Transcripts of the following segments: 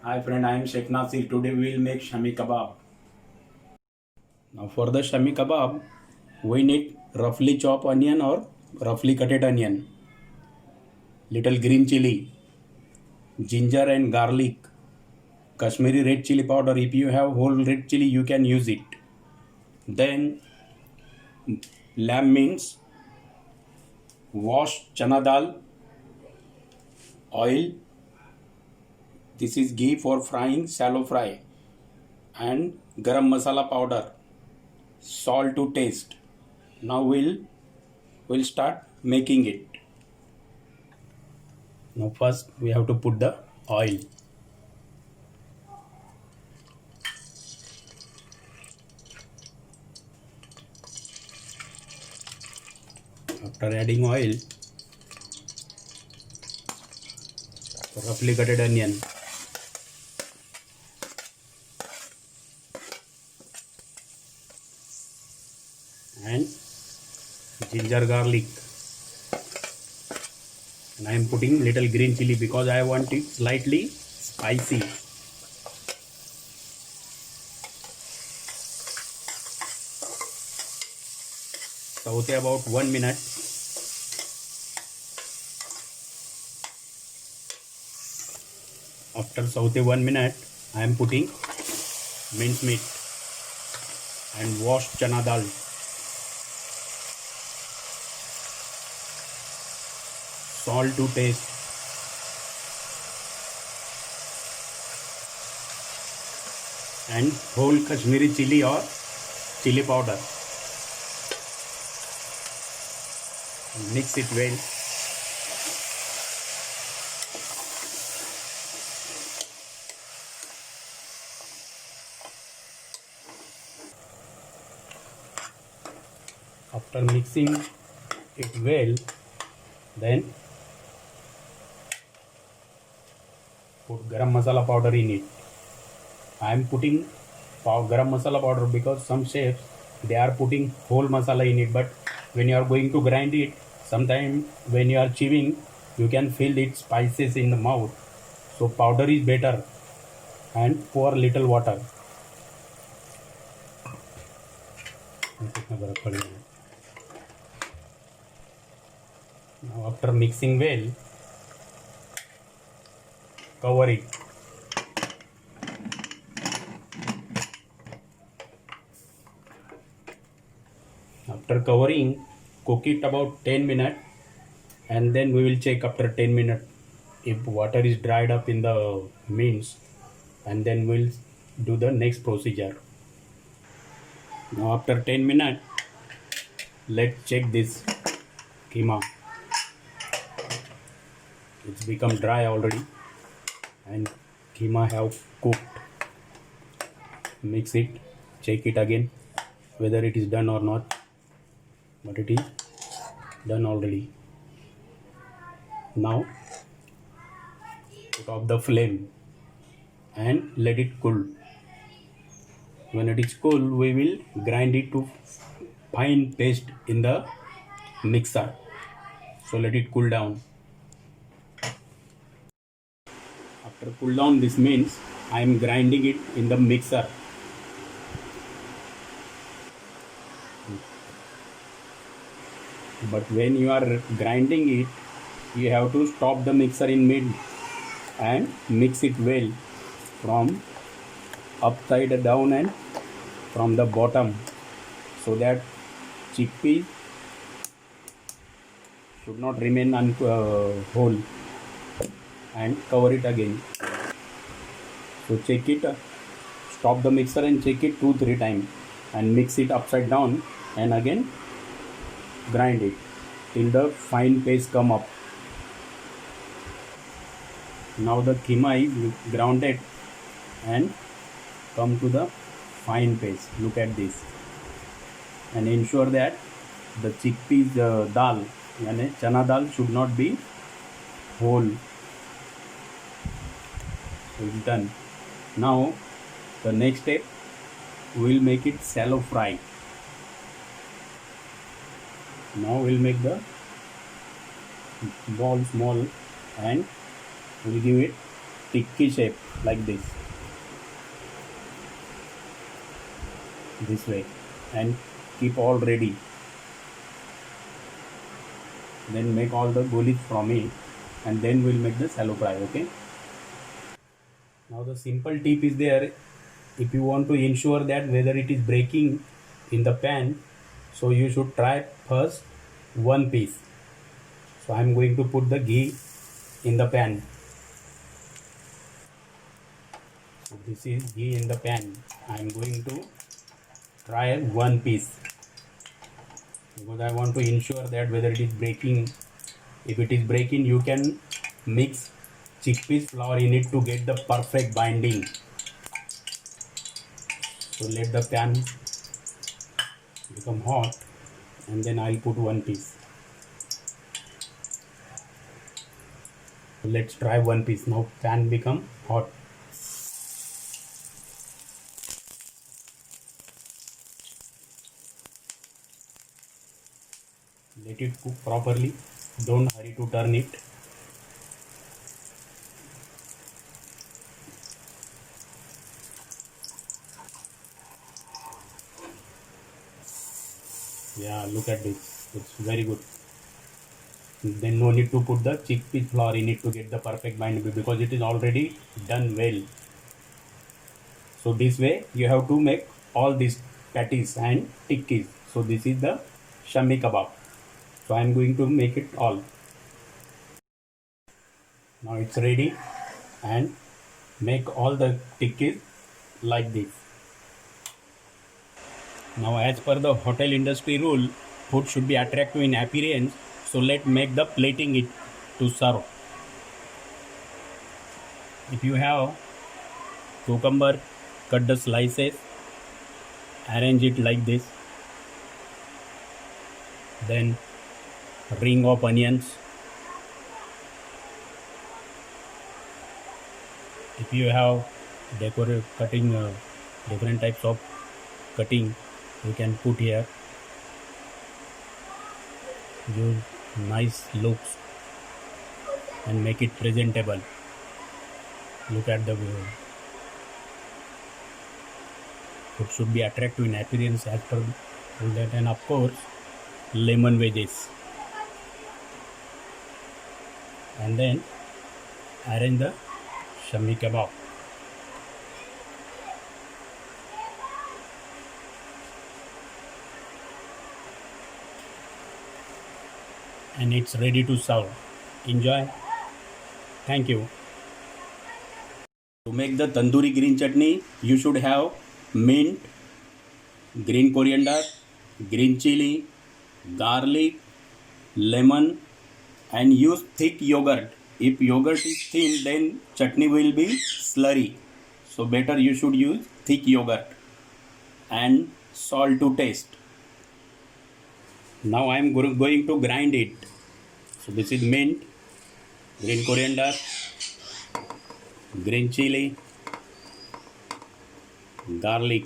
Hi friend, I am Sheikh Nasir. Today we will make shami kebab. Now for the shami kebab, we need roughly chopped onion or roughly cutted onion, little green chili, ginger and garlic, Kashmiri red chili powder. If you have whole red chili, you can use it. Then lamb mince, wash chana dal, oil. This is ghee for frying, shallow fry, and garam masala powder, salt to taste. Now we'll start making it. Now first we have to put the oil. After adding oil, roughly cutted onion, and ginger garlic, and I am putting little green chili because I want it slightly spicy. Saute about 1 minute. After saute 1 minute, I am putting minced meat and washed chana dal. Salt to taste. And whole Kashmiri chili or chili powder. Mix it well. After mixing it well, then put garam masala powder in it. I am putting garam masala powder because some chefs they are putting whole masala in it, but when you are going to grind it, sometimes when you are chewing, you can feel its spices in the mouth. So powder is better, and pour little water. Now after mixing well, cover it. After covering, cook it about 10 minutes, and then we will check after 10 minutes if water is dried up in the mince, and then we'll do the next procedure. Now after 10 minutes, let's check this keema. It's become dry already and keema have cooked. Mix it, check it again whether it is done or not, but it is done already. Now put off the flame and let it cool. When it is cool, we will grind it to fine paste in the mixer. So let it cool down. After cool down, this means I am grinding it in the mixer. But when you are grinding it, you have to stop the mixer in mid and mix it well from upside down and from the bottom, so that chickpeas should not remain whole, and cover it again. So check it, stop the mixer and check it 2-3 times and mix it upside down and again grind it till the fine paste come up. Now the keema is grounded and come to the fine paste. Look at this, and ensure that the chickpeas dal yani chana dal should not be whole. So it's done. Now the next step, we will make it shallow fry. Now we'll make the ball small and we'll give it sticky shape like this way, and keep all ready. Then make all the goalies from it, and then we'll make the shallow fry. Okay. Now the simple tip is there. If you want to ensure that whether it is breaking in the pan, so you should try first one piece. So I am going to put the ghee in the pan. So this is ghee in the pan. I am going to try one piece because I want to ensure that whether it is breaking. If it is breaking, you can mix chickpeas flour in it to get the perfect binding. So let the pan become hot, and then I'll put one piece. So let's try one piece. Now pan become hot. Let it cook properly. Don't hurry to turn it. Yeah, look at this. It's very good. Then no need to put the chickpea flour in it to get the perfect binding because it is already done well. So this way you have to make all these patties and tikkis. So this is the shami kebab. So I am going to make it all. Now it's ready, and make all the tikkis like this. Now as per the hotel industry rule, food should be attractive in appearance. So let's make the plating it to serve. If you have cucumber, cut the slices, arrange it like this. Then ring of onions. If you have cutting different types of cutting, you can put here. Use nice looks and make it presentable. Look at the view. It should be attractive in appearance as per that, and of course lemon wedges. And then arrange the shami kebab. And it's ready to serve. Enjoy. Thank you. To make the tandoori green chutney, you should have mint, green coriander, green chili, garlic, lemon, and use thick yogurt. If yogurt is thin, then chutney will be slurry. So better you should use thick yogurt, and salt to taste. Now I am going to grind it. So this is mint, green coriander, green chili, garlic,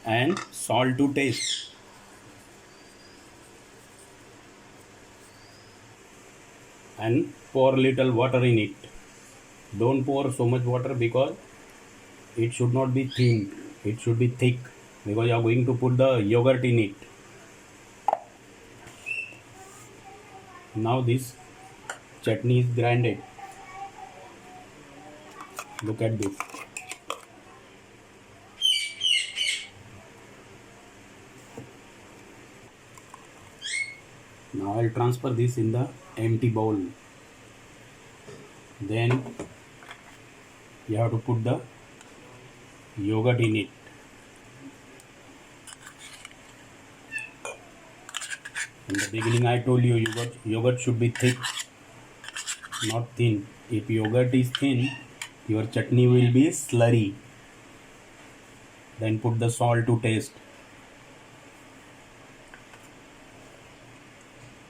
and salt to taste. And pour little water in it. Don't pour so much water because it should not be thin. It should be thick because you are going to put the yogurt in it. Now this chutney is grinded. Look at this. Now I'll transfer this in the empty bowl. Then you have to put the yogurt in it. In the beginning I told you yogurt should be thick, not thin. If yogurt is thin, your chutney will be slurry. Then put the salt to taste.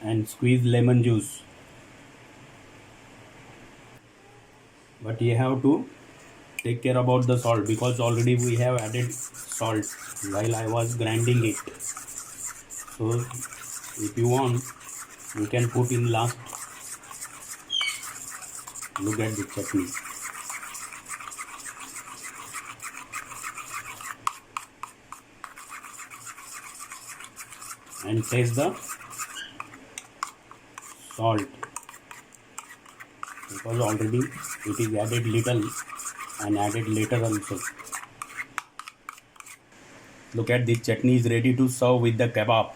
And squeeze lemon juice. But you have to take care about the salt because already we have added salt while I was grinding it. So if you want, you can put in last. Look at the chutney. And taste the salt, because already it is added little and added later also. Look at the chutney is ready to serve with the kebab.